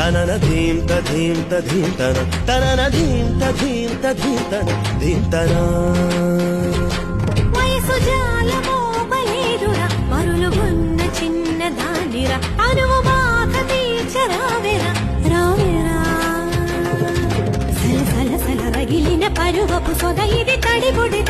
తనన ధీం తధీం తధీం తన తనన ధీం తధీం తధీం తన ధీం తనా వయసు జాలమోపలేదురా మరులుగున్న చిన్న దానిరా అనువు బాధ తీర్చరావేరా రావేరా సల సల సల రగిలిన పరువపు సొద ఇది తడిబుడి